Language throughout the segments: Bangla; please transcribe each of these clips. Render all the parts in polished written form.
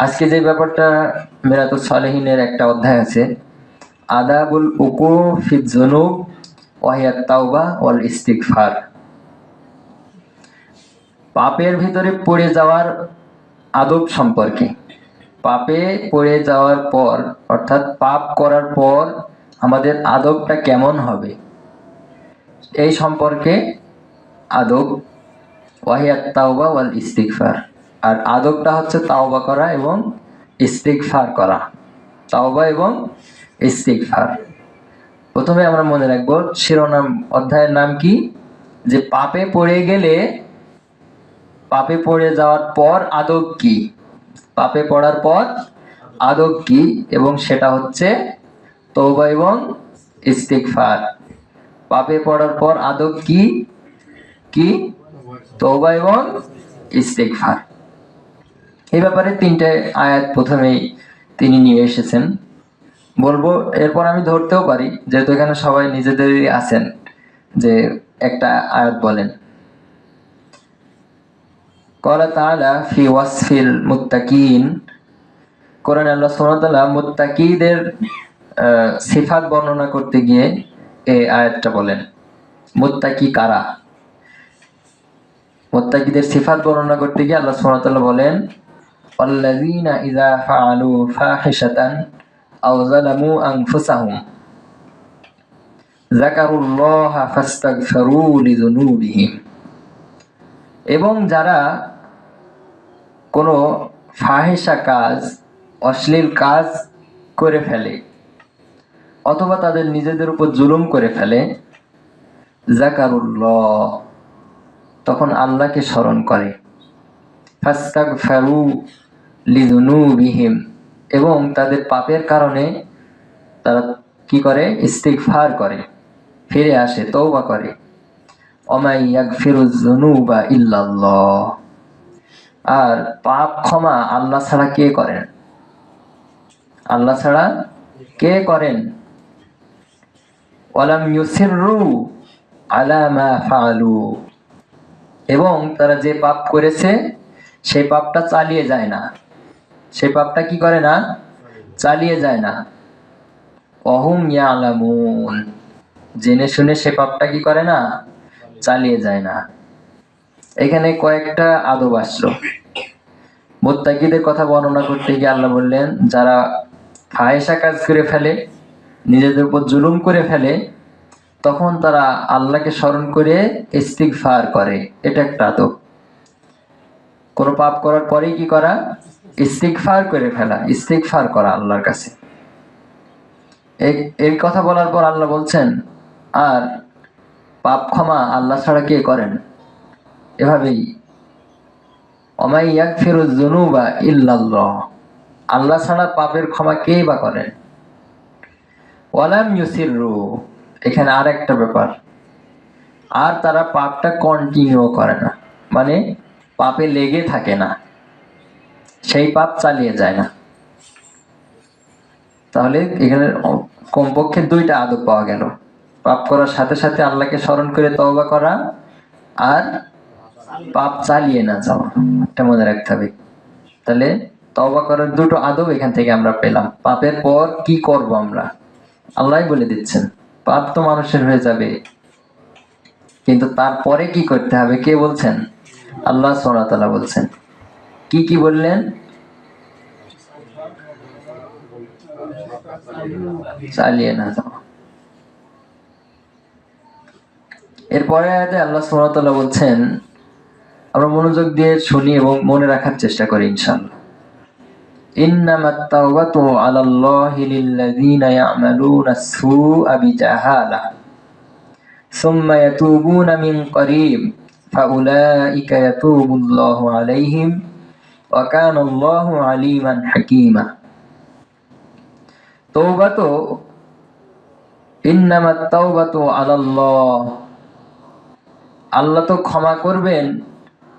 আজকে যে ব্যাপারটা মিরাতুস সালেহিনের একটা অধ্যায় আছে, আদাবুল উকু ফিজ যুনুব ওয়া হিয়া তাওবা ওয়াল ইস্তিগফার। পাপের ভিতরে পড়ে যাওয়ার আদব সম্পর্কে, পাপে পড়ে যাওয়ার পর অর্থাৎ পাপ করার পর আমাদের আদবটা কেমন হবে এই সম্পর্কে আদব, ওয়া হিয়া তাওবা ওয়াল ইস্তিগফার। আর আদবটা হচ্ছে তাওবা করা এবং ইস্তিগফার করা। তাওবা এবং ইস্তিগফার। প্রথমে আমরা মনে রাখবো শিরোনাম অধ্যায়ের নাম কি, যে পাপে পড়ে গেলে, পাপে পড়ে যাওয়ার পর আদব কি, পাপে পড়ার পর আদব কি, এবং সেটা হচ্ছে তওবা এবং ইস্তিগফার। পাপে পড়ার পর আদব কি কি তওবা এবং ইস্তিগফার। এই ব্যাপারে তিনটে আয়াত প্রথমেই তিনি নিয়ে এসেছেন, বলবো। এরপর আমি ধরতেও পারি, যেহেতু এখানে সবাই নিজেদেরই আছেন, যে একটা আয়াত বলেন। ক্বালা তাআলা ফি ওয়াসফিল মুত্তাকিন, কোরআনে আল্লাহ সুবহানাহু ওয়া তাআলা মুত্তাকিদের সিফাত বর্ণনা করতে গিয়ে এই আয়াতটা বলেন। মুত্তাকি কারা? মুত্তাকিদের সিফাত বর্ণনা করতে গিয়ে আল্লাহ সুবহানাহু ওয়া তাআলা বলেন, ওয়াল্লাযীনা ইযা ফাআলু ফাহিশাতান আও যালামু আনফুসাহুম যাকারুল্লাহা ফাস্তাগফিরু লিযুনুবিহিম। এবং যারা কোনো ফাহিশা কাজ, অশ্লীল কাজ করে ফেলে অথবা তাদের নিজেদের উপর জুলুম করে ফেলে, যাকারুল্লাহ, তখন আল্লাহকে স্মরণ করে, ফাস্তাগফিরু লিযুনুবিহিম, এবং তাদের পাপের কারণে তারা কি করে? ইস্তিগফার করে, ফিরে আসে, তওবা করে। ওয়ামাই ইয়াগফিরুয যুনুবা ইল্লাল্লাহ, আর পাপ ক্ষমা আল্লাহ ছাড়া কে করেন? আল্লাহ ছাড়া কে করেন? ওয়ালাম ইউসিররু আলা মা ফাআলু, এবং তারা যে পাপ করেছে সেই পাপটা চালিয়ে যায় না, সেই পাপটা কি করে না? চালিয়ে যায় না। ওয়াহুম ইয়ালামুন, জেনে শুনে সে পাপটা কি করে না? চালিয়ে যায় না। এখানে কয়েকটা আদব আসলো। মুত্তাকিদের কথা বর্ণনা করতে গিয়ে আল্লাহ বললেন, যারা ফাহিশা কাজ করে ফেলে, নিজেদের উপর জুলুম করে ফেলে, তখন তারা আল্লাহকে স্মরণ করে ইস্তিগফার করে, এটা একটা আদব। কোনো পাপ করার পরেই কি করা? ইস্তিগফার করে ফেলা, ইস্তিগফার করা আল্লাহর কাছে। এই কথা বলার পর আল্লাহ বলছেন, আর পাপ ক্ষমা আল্লাহ ছাড়া কে করেন? এভাবেই ওয়ামাই ইয়াগফিরুয যুনুবা ইল্লাল্লাহ, আল্লাহ ছাড়া পাপের ক্ষমা কেই বা করেন। ওয়ালাম ইউসিররু, এখানে আর একটা ব্যাপার, আর তারা পাপটা কন্টিনিউ করে না, মানে পাপে লেগে থাকে না, সেই পাপ চালিয়ে যায় না। তাহলে এখানে কমপক্ষে দুইটা আদব পাওয়া গেল, পাপ করার সাথে সাথে আল্লাহকে স্মরণ করে তওবা করা, আর পাপ চালিয়ে না যাওয়া, এটা মনে রাখতে হবে। তাহলে তওবা করার দুটো আদব এখান থেকে আমরা পেলাম। পাপের পর কি করব আমরা? আল্লাহই বলে দিচ্ছেন, পাপ তো মানুষের হয়ে যাবে, কিন্তু তারপরে কি করতে হবে কে বলছেন? আল্লাহ সুবহানাহু ওয়া তাআলা বলছেন। কি কি বললেন? চালিয়ে না যাওয়া। এরপরে আয়াতে আল্লাহ সুবহানাহু ওয়া তাআলা বলছেন, আমরা মনোযোগ দিয়ে শুনি এবং মনে রাখার চেষ্টা করি ইনশাআল্লাহ। ইন্নামাত তাওবাতু আলাল্লাহি লিল্লাযীনা ইয়া'মালুনাস সুআ বিজাহালা সুম্মা ইয়াতুবুনা মিন করিব ফাউলাইকা ইয়াতুবুল্লাহু আলাইহিম ওয়া কানাল্লাহু আলীমান হাকীমা। তওবা তো, ইন্নামাত তাওবাতু আলাল্লাহ, আল্লাহ তো ক্ষমা করবেন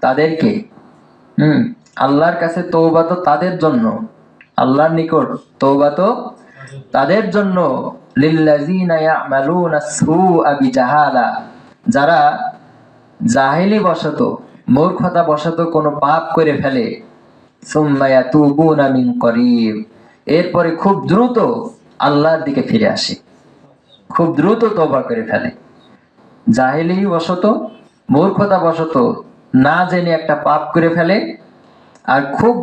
তাদেরকে। আল্লাহর কাছে তওবা তো তাদের জন্য, আল্লাহর নিকট তওবা তো তাদের জন্য। লিল্লাযীনা ইয়া'মালুনাস সুআ বিজাহালা, যারা জাহেলি বশত, মূর্খতা বশত কোনো পাপ করে ফেলে, সুম্মা ইয়াতুবুনা মিন করিব, এরপরে খুব দ্রুত আল্লাহর দিকে ফিরে আসে, খুব দ্রুত তওবা করে ফেলে। জাহেলি বশত, মূর্খতা বশত না জেনে একটা পাপ করে ফেলে, আর খুব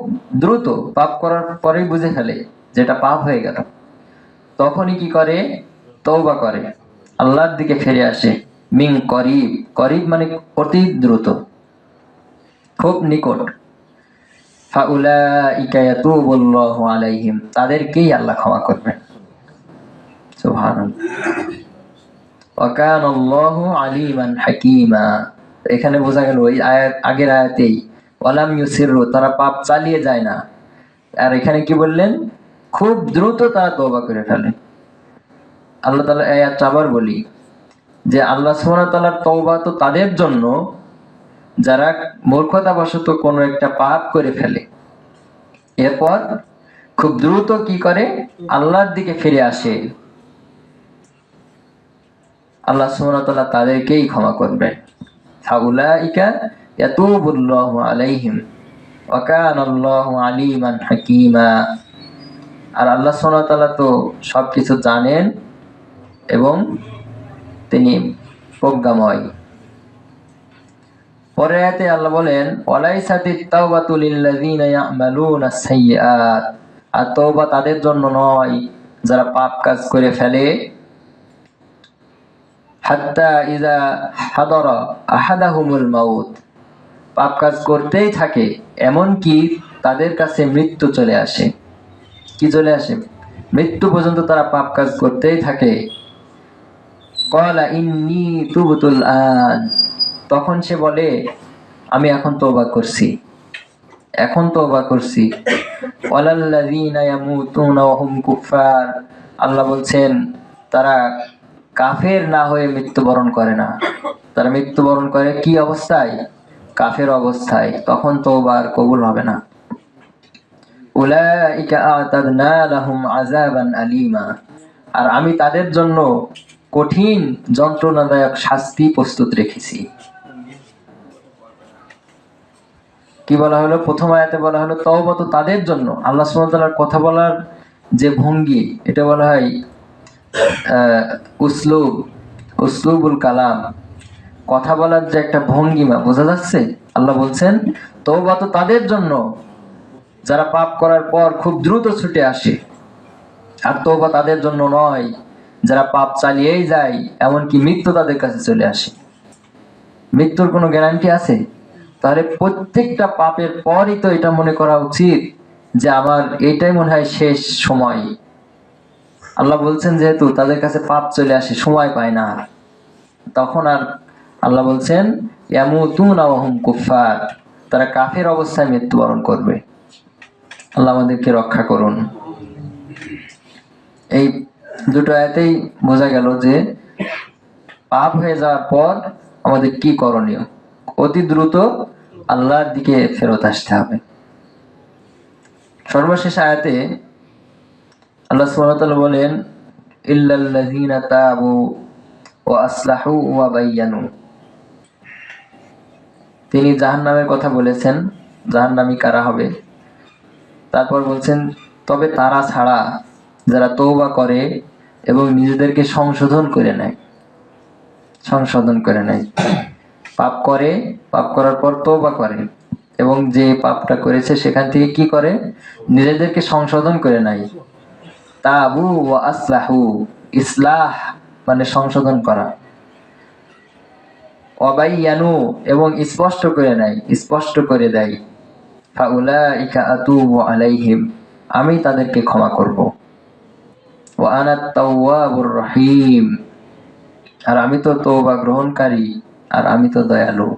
দ্রুত পাপ করার পরেই বুঝে ফেলে যেটা পাপ হয়ে গেল, তখনই কি করে? তওবা করে, আল্লাহর দিকে ফিরে আসে। মিন করিব, করিব মানে অতি দ্রুত, খুব নিকট। ফাউলাইকা ইয়াতুবুল্লাহু আলাইহিম, তাদেরকেই আল্লাহ ক্ষমা করবেন। সুবহানাল্লাহ। ওয়া কানাল্লাহু আলিমান হাকীমা। এখানে বোঝা গেল ওই আয়াত, আগের আয়াতেই ওয়ালাম ইউসিরু, তারা পাপ চালিয়ে যায় না, আর এখানে কি বললেন? খুব দ্রুত তারা তওবা করে ফেলে। আল্লাহ তাআলা এই আয়াতটা আবার বলি যে আল্লাহ সুবহানাহু ওয়া তাআলার তওবা তো তাদের জন্য যারা মূর্খতাবশত কোনো একটা পাপ করে ফেলে, এরপর খুব দ্রুত কি করে? আল্লাহর দিকে ফিরে আসে, আল্লাহ সুবহানাহু ওয়া তাআলা তাদেরকেই ক্ষমা করবেন। ফাউলাইকা ইয়াতুবুল্লাহু আলাইহিম ওয়া কানাল্লাহু আলিমান হাকীমা। আর আল্লাহ সুবহানাহু ওয়া তাআলা তো সবকিছু জানেন এবং তিনি প্রজ্ঞাময়। পরের আয়াতে আল্লাহ বলেন ওয়ালাইসাতিত তাওবাতু লিল্লাযিনা ইয়ামালুনাস সাইয়্যাত, আর তওবা তাদের জন্য নয় যারা পাপ কাজ করে ফেলে। হাত্তা ইযা হাদারা আহাদাহুমুল মাউত, পাপ কাজ করতেই থাকে এমন কি তাদের কাছে মৃত্যু চলে আসে। কি চলে আসে? মৃত্যু পর্যন্ত তারা পাপ কাজ করতেই থাকে। ক্বালা ইন্নী তুবতুল আন, তখন সে বলে আমি এখন তওবা করছি, এখন তওবা করছি। ওয়ালাল্লাযীনা ইয়ামুতুনা ওয়া হুম কুফার, আল্লাহ বলছেন তারা কাফের না হয়ে মৃত্যুবরণ করে না, তারা মৃত্যুবরণ করে কি অবস্থায়? কাফের অবস্থায়, তখন তওবা কবুল হবে না। উলাইকা আ'তাদনা লাহুম আযাবান আলীমা, আর আমি তাদের জন্য কঠিন যন্ত্রণাদায়ক শাস্তি প্রস্তুত রেখেছি। কি বলা হলো? প্রথম আয়াতে বলা হলো তওবা তো তাদের জন্য। আল্লাহ সুবহানাহু ওয়া তাআলার কথা বলার যে ভঙ্গি, এটা বলা হয় উসলুবুল কালাম, কথা বলার যে একটা ভঙ্গিমা, বোঝা যাচ্ছে? আল্লাহ বলছেন তওবা তো তাদের জন্য যারা পাপ করার পর খুব দ্রুত ছুটে আসে, আর তওবা তাদের জন্য নয় যারা পাপ চালিয়েই যায় এমনকি মৃত্যু তাদের কাছে চলে আসে। মৃত্যুর কোনো গ্যারান্টি আছে? তাহলে প্রত্যেকটা পাপের পরই তো এটা মনে করা উচিত যে আমার এটাই মনে হয় শেষ সময়। আল্লাহ বলছেন যেহেতু তাদের কাছে পাপ চলে আসে, সময় পায় না, তখন আর আল্লাহ বলছেন ইয়ামুতুনা ওয়া হুম কুফার, তারা কাফের অবস্থায় মৃত্যুবরণ করবে। আল্লাহ আমাদেরকে রক্ষা করুন। এই দুটো আয়াতেই বোঝা গেল যে পাপ হয়ে যাওয়ার পর আমাদের কি করণীয়। অতি দ্রুত আল্লাহর দিকে ফেরত আসতে হবে। সর্বশেষ আয়াতে আল্লাহ সুবহানাহু ওয়া তাআলা বলেন ইল্লাল্লাযীনা তাবু ওয়া আসলাহু ওয়া বায়্যানু, তিনি জাহান্নামের কথা বলেছেন, জাহান্নামী কারা হবে, তারপর বলছেন তবে তারা ছাড়া যারা তওবা করে এবং নিজেদেরকে সংশোধন করে নেয়, সংশোধন করে নেয়, পাপ করে, পাপ করার পর তওবা করে এবং যে পাপটা করেছে সেখান থেকে কি করে? নিজেদেরকে সংশোধন করে নেয়। তাবু ওয়া আসলাহু, ইসলাহ মানে সংশোধন করা, ওয়াবাইয়ানু এবং স্পষ্ট করে নেয়, স্পষ্ট করে দেয়। ফাউলাইকা আতুবু আলাইহিম, আমি তাদেরকে ক্ষমা করব। ওয়া আনাত তাওয়াবুর রহিম, আর আমি তো তওবা গ্রহণকারী, আর আমি তো দয়ালু।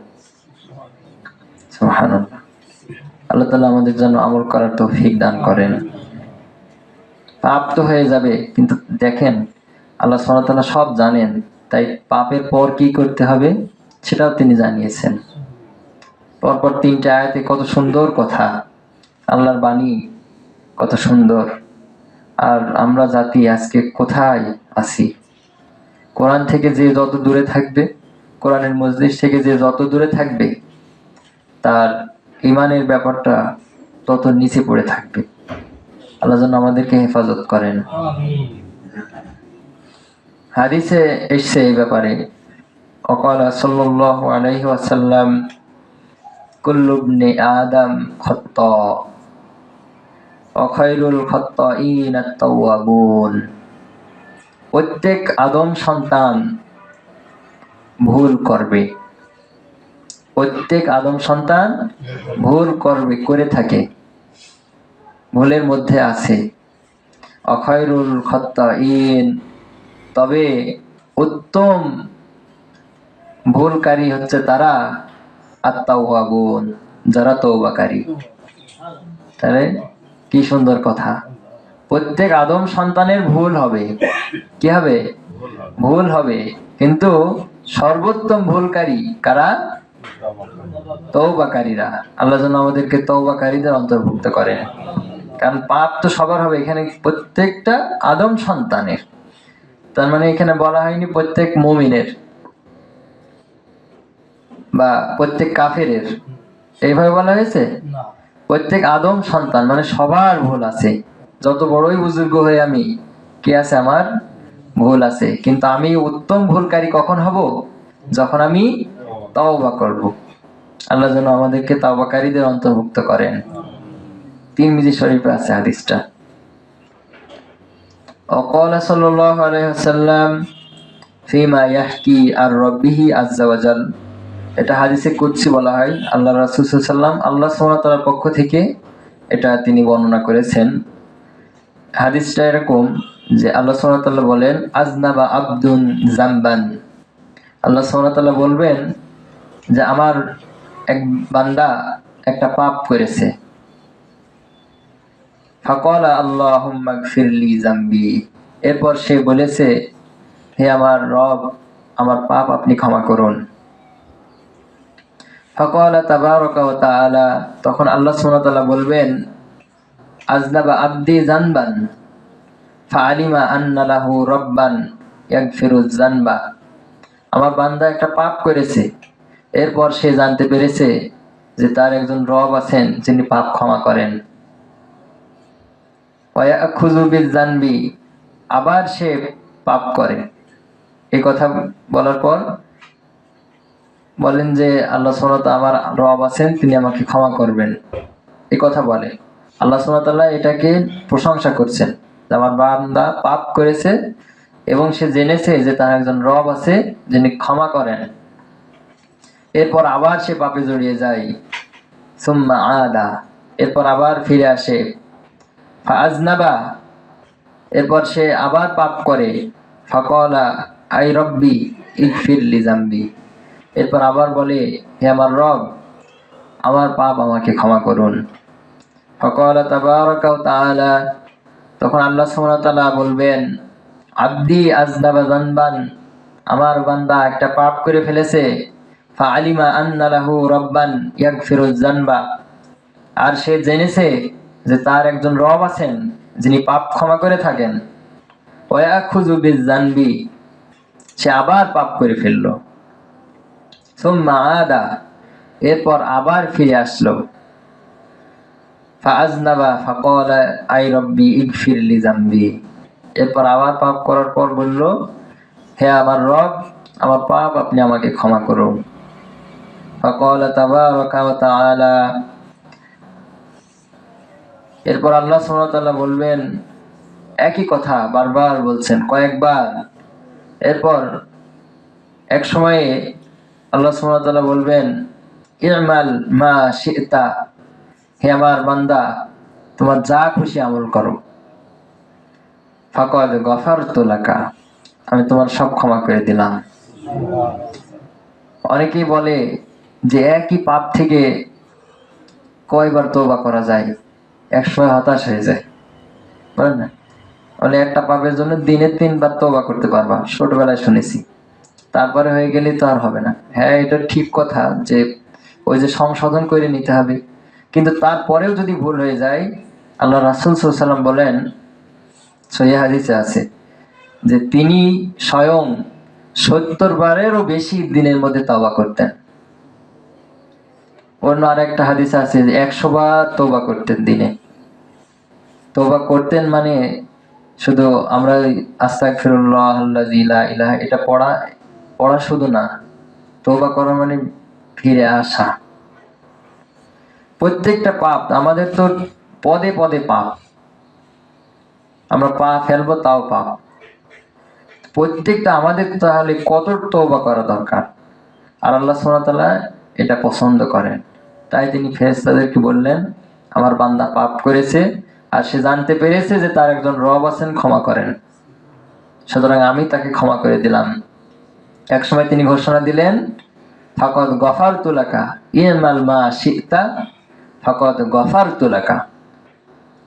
সুবহানাল্লাহ। আল্লাহ তাআলা আমাদের জন্য আমল করার তৌফিক দান করেন। পাপ তো হয়ে যাবে, কিন্তু দেখেন আল্লাহ সুবহানাহু ওয়া তাআলা সব জানেন, তাই পাপের পর কি করতে হবে সেটাও তিনি জানিয়েছেন। পরপর তিনটা আয়াতে কত সুন্দর কথা, আল্লাহর বাণী কত সুন্দর। আর আমরা জাতি আজকে কোথায় আছি? কোরআন থেকে যে যত দূরে থাকবে, কোরআনের মজলিস থেকে যে যত দূরে থাকবে, তার ঈমানের ব্যাপারটা তত নিচে পড়ে থাকবে। আল্লাহ যেন আমাদেরকে হেফাজত করেন। হাদিসে এসছে এই ব্যাপারে, وقال صلى الله عليه وسلم كل ابن آدم خطاء وخير الخطائين التوابون। প্রত্যেক আদম সন্তান ভুল করবে, প্রত্যেক আদম সন্তান ভুল করবে, করে থাকে, ভুলের মধ্যে আছে। অখায়রুল খাত্তাইন, তবে উত্তম ভুলকারী হচ্ছে তারা আত-তাওয়াবুন, যারা তওবাকারী। তাহলে কি সুন্দর কথা, প্রত্যেক আদম সন্তানের ভুল হবে, কি হবে? ভুল হবে, কিন্তু সর্বোত্তম ভুলকারী কারা? তওবাকারীরা। আল্লাহ যেন আমাদেরকে তওবাকারীদের অন্তর্ভুক্ত করেন। কারণ পাপ তো সবার হবে, এখানে প্রত্যেকটা আদম সন্তানের, তার মানে এখানে বলা হয়নি প্রত্যেক মুমিনের বা প্রত্যেক কাফেরের, এইভাবে বলা হয়েছে। প্রত্যেক আদম সন্তান মানে সবার ভুল আছে। যত বড়ই বুজুর্গ হয়ে আমি, কি আছে? আমার ভুল আছে, কিন্তু আমি উত্তম ভুলকারী কখন হব? যখন আমি তওবা করব। আল্লাহ যেন আমাদেরকে তওবাকারীদের অন্তর্ভুক্ত করেন। তিরমিজি শরীফে আছে হাদিসটা। وقال صلى الله عليه وسلم فيما يحكي عن ربه عز وجل। এটা হাদিসে কুদসি বলা হয়। আল্লাহ রাসূল সাল্লাল্লাহু আলাইহি ওয়াসাল্লাম আল্লাহ সুবহানাহু ওয়া তাআলার পক্ষ থেকে এটা তিনি বর্ণনা করেছেন। হাদিসটা এরকম যে আল্লাহ সুবহানাহু ওয়া তাআলা বলেন, আযনাবা আবদুন যামবান। আল্লাহ সুবহানাহু ওয়া তাআলা বলবেন যে আমার এক বান্দা একটা পাপ করেছে। ফাকালা আল্লাহুম্মা গফিরলি যামবি। এরপর সে বলেছে, হে আমার রব, আমার পাপ আপনি ক্ষমা করুন। ফাকালা তাবারাকা ওয়া তাআলা, তখন আল্লাহ সুবহানাহু ওয়া তাআলা বলবেন, আযনাবা আবদি যানবান ফাআলিমা আন্না লাহু রাব্বান ইয়াগফিরুয যানবা। আমার বান্দা একটা পাপ করেছে, এরপর সে জানতে পেরেছে যে তার একজন রব আছেন যিনি পাপ ক্ষমা করেন। ওয়া ইয়াখুযু বিয-যানবি, আবার সে পাপ করে। এই কথা বলার পর বলেন যে আল্লাহ সুবহানাহু ওয়া তাআলা, আমার রব আছেন, তিনি আমাকে ক্ষমা করবেন। এই কথা বলে আল্লাহ সুবহানাহু ওয়া তাআলা, এটাকে প্রশংসা করছেন যে আমার বান্দা পাপ করেছে এবং সে জেনেছে যে তার একজন রব আছে যিনি ক্ষমা করেন। এরপর আবার সে পাপে জড়িয়ে যায়। সুম্মা আদা, এরপর আবার ফিরে আসে। ফাআযনাবা, এরপর সে আবার পাপ করে। ফাকালা আই রব্বি ইগফিরলি যামবি, এরপর আবার বলে, হে আমার রব, আমার পাপ আমাকে ক্ষমা করুন। ফাকালা তাবারাকা ওয়া তাআলা, তখন আল্লাহ সুবহানাহু ওয়া তাআলা বলবেন, আবদি আযনাবা যানবান, আমার বান্দা একটা পাপ করে ফেলেছে। ফাআলিমা আন্না লাহু রাব্বান ইয়াগফিরুয যানবা, আর সে জেনেছে যে তার একজন রব আছেন যিনি পাপ ক্ষমা করে থাকেন। ওয়া ইয়াখুযু বিয-যানবি, সে আবার পাপ করে ফেলল। সুম্মা আদা, এরপর আবার ফিরে আসলো। ফাআযনাবা ফাকালা আই রব্বি ইগফিরলি যামবি, এরপর আবার পাপ করার পর বলল, হে আমার রব, আমার পাপ আপনি আমাকে ক্ষমা করুন। ফাকালা তাবারাকা ওয়া তাআলা, এরপর আল্লাহ সুবহানাহু ওয়া তাআলা বলবেন, একই কথা বারবার বলছেন, কয়েকবার। এরপর এক সময়ে আল্লাহ সুবহানাহু ওয়া তাআলা বলবেন, ইমাল মা শি'তা, হে আমার বান্দা, তোমার যা খুশি আমল করো। ফাকাদ গফারতু লাকা, আমি তোমার সব ক্ষমা করে দিলাম। অনেকেই বলে যে একই পাপ থেকে কয়বার তওবা করা যায়, একসময় হতাশ হয়ে যায়, বলেন না? বলে একটা পাপের জন্য দিনে 3 বার তওবা করতে পারবা, ছোটবেলায় শুনেছি, তারপরে হয়ে গেলে তো আর হবে না। হ্যাঁ, এটা ঠিক কথা যে ওই যে সংশোধন করে নিতে হবে, কিন্তু তারপরেও যদি ভুল হয়ে যায়, আল্লাহ রাসূল সাল্লাল্লাহু আলাইহি ওয়াসাল্লাম বলেন, সহিহ হাদিসে আছে যে তিনি স্বয়ং 70 বারেরও বেশি দিনের মধ্যে তওবা করতেন। অন্য আরেকটা হাদিস আছে যে 100 বার তওবা করতেন দিনে। তওবা করতেন মানে শুধু আমরা আস্তাগফিরুল্লাহ আল্লাযী লা ইলাহা এটা পড়া শুধু না, তওবা করা মানে ফিরে আসা। প্রত্যেকটা পাপ আমাদের তো পদে পদে পাপ, আমরা পা ফেলবো তাও পাপ। প্রত্যেকটা আমাদের তাহলে কত তওবা করা দরকার। আর আল্লাহ সুবহানাহু ওয়া তাআলা এটা পছন্দ করেন, তাই তিনি ফেরেশতাদেরকে বললেন আমার বান্দা পাপ করেছে আর সে জানতে পেরেছে যে তার একজন রব আছেন, ক্ষমা করেন, সুতরাং আমি তাকে ক্ষমা করে দিলাম। এক সময় তিনি ঘোষণা দিলেন ফাকাদ গফারতু লাকা ইমাল মা শিতা ফাকাদ গফারতু লাকা,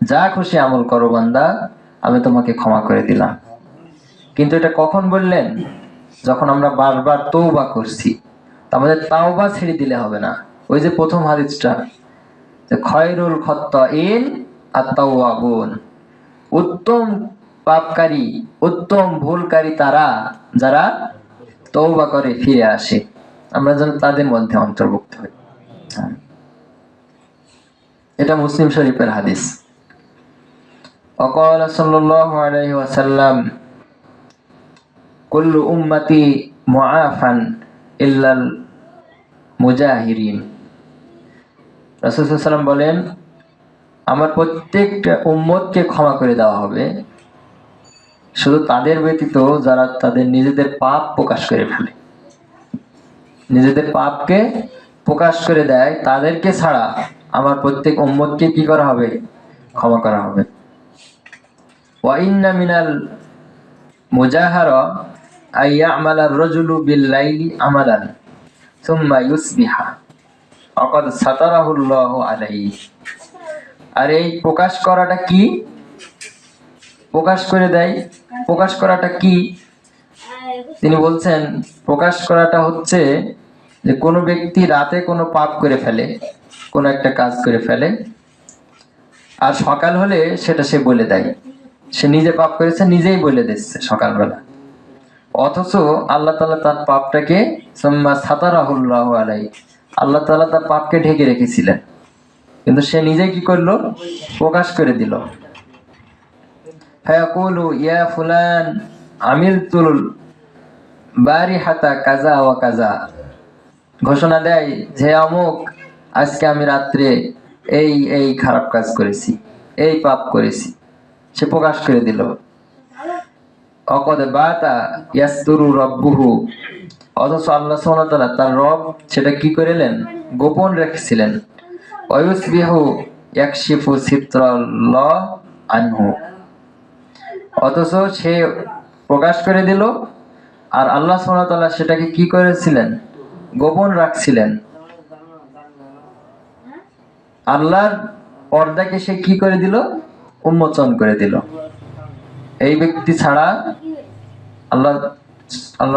যা খুশি আমল করো বান্দা, আমি তোমাকে ক্ষমা করে দিলাম। কিন্তু এটা কখন বললেন? যখন আমরা বারবার তওবা করছি। আমাদের তাওবা ছেড়ে দিলে হবে না। ওই যে প্রথম হাদিসটা যে খয়রুল খাত্তাইন আত-তাওয়াবুন, উত্তম পাপকারী, উত্তম ভুলকারী তারা যারা তওবা করে ফিরে আসে। আমরা যেন তাদের মধ্যে অন্তর্ভুক্ত হই। এটা মুসলিম শরীফের হাদিস। ওয়াকালা সাল্লাল্লাহু আলাইহি ওয়াসাল্লাম কুল্লু উম্মতি মুআফান ইল্লাল মুজাহিরিন। রাসূল সাল্লাল্লাহু আলাইহি ওয়াসাল্লাম বলেন আমার প্রত্যেকটা উম্মতকে ক্ষমা করে দেওয়া হবে, শুধু তাদের ব্যতীত যারা তাদের নিজেদের পাপ প্রকাশ করে ফেলে, নিজেদের পাপকে প্রকাশ করে দেয়, তাদেরকে ছাড়া আমার প্রত্যেক উম্মতকে কি করা হবে? ক্ষমা করা হবে। ওয়া ইন্না মিনাল মুজাহারা আইয়ামালা আর-রাজুলু বিল-লাইলি আমালান সুম্মা ইউসবিহা ওয়াকাদ সাতারাহুল্লাহু আলাইহি। আর এই প্রকাশ করাটা কি? প্রকাশ করে দেয়। প্রকাশ করাটা কি? তিনি বলছেন প্রকাশ করাটা হচ্ছে যে কোনো ব্যক্তি রাতে কোনো পাপ করে ফেলে, কোনো একটা কাজ করে ফেলে, আর সকাল হলে সেটা সে বলে দেয়, সে নিজে পাপ করেছে নিজেই বলে দিচ্ছে সকালবেলা। অথচ আল্লাহ তাআলা তার পাপটাকে সুম্মা সাতারাহুল্লাহু আলাইহি, আল্লাহ তাআলা তার পাপকে ঢেকে রেখেছিলেন, কিন্তু সে নিজে কি করলো? প্রকাশ করে দিল। ফায়াকুলু ইয়া ফুলান আমিলতুল বারিহাতা কাযা ওয়া কাযা, ঘোষণা দেয় যে অমুক আজকে আমি রাত্রে এই এই খারাপ কাজ করেছি, এই পাপ করেছি, সে প্রকাশ করে দিল। অকদ বাতা ইয়াসতুরু রাব্বুহু, অথচ আল্লাহ সুবহানাহু ওয়া তাআলা তার রব সেটা কি করিলেন? গোপন রেখেছিলেন। ওয়ায়ুসবিহু ইয়াকশিফু সিত্রাল্লাহ আনহু, অথচ সে প্রকাশ করে দিল আর আল্লাহ সুবহানাহু ওয়া তাআলা সেটাকে কি করেছিলেন? গোপন রাখছিলেন। আল্লাহর পর্দাকে সে কি করে দিল? উন্মোচন করে দিল। এই ব্যক্তি ছাড়া আল্লাহ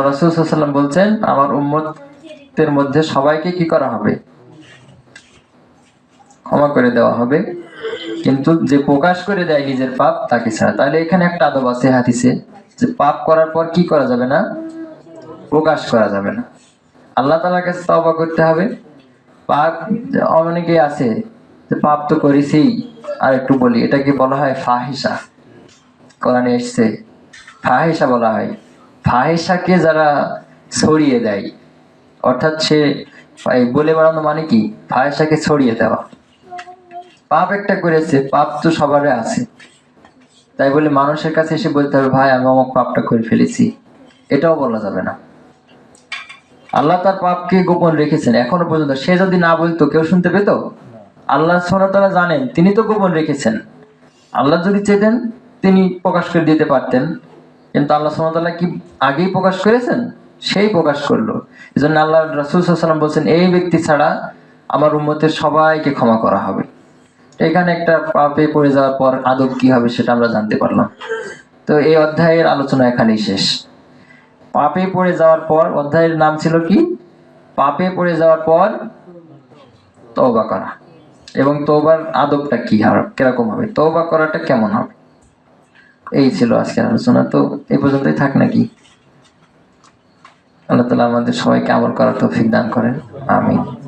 রাসূল সাল্লাল্লাহু আলাইহি ওয়াসাল্লাম বলছেন আমার উম্মতের মধ্যে সবাইকে কি করা হবে? ক্ষমা করে দেওয়া হবে, কিন্তু যে প্রকাশ করে দেয় নিজের পাপ তাকে ছাড়া। তাহলে এখানে একটা আদব আছে হাদিসে যে পাপ করার পর কি করা যাবে না? প্রকাশ করা যাবে না। আল্লাহ তাআলার কাছে তওবা করতে হবে। পাপ অনেকেই আছে যে পাপ তো করেছি, আর একটু বলি, এটাকে বলা হয় ফাহিশা। কোরআনে এসেছে ফাহিশা বলা হয়। ফাহিশাকে যারা ছড়িয়ে দেয়, অর্থাৎ সে বলে বেড়ানো মানে কি? ফাহিশাকে ছড়িয়ে দেওয়া। পাপ একটা করেছে, পাপ তো সবারই আছে, তাই বলে মানুষের কাছে এসে বলতে হবে ভাই আমি অমুক পাপটা করে ফেলেছি, এটাও বলা যাবে না। আল্লাহ তার পাপকে গোপন রেখেছেন এখনো পর্যন্ত। সে যদি না বলতো কেউ শুনতে পেত? আল্লাহ সুবহানাহু ওয়া তাআলা জানেন, তিনি তো গোপন রেখেছেন। আল্লাহ যদি চেতেন তিনি প্রকাশ করে দিতে পারতেন, কিন্তু আল্লাহ সুবহানাহু ওয়া তাআলা কি আগেই প্রকাশ করেছেন? সেই প্রকাশ করলো। এজন্য আল্লাহ রাসূল সাল্লাল্লাহু আলাইহি ওয়াসাল্লাম বলেন এই ব্যক্তি ছাড়া আমার উম্মতের সবাইকে ক্ষমা করা হবে। এখানে একটা পাপে পড়ে যাওয়ার পর আদব কি হবে সেটা আমরা জানতে পারলাম। তো এই অধ্যায়ের আলোচনা এখানেই শেষ। পাপে পড়ে যাওয়ার পর, অধ্যায়ের নাম ছিল কি? পাপে পড়ে যাওয়ার পর তওবা করা, এবং তওবার আদবটা কি হবে, কিরকম হবে, তওবা করাটা কেমন হবে। এই ছিল আজকের আলোচনা। তো এই পর্যন্তই থাক নাকি? আল্লাহ তাআলা আমাদের সবাইকে আমল করার তৌফিক দান করেন। আমিন।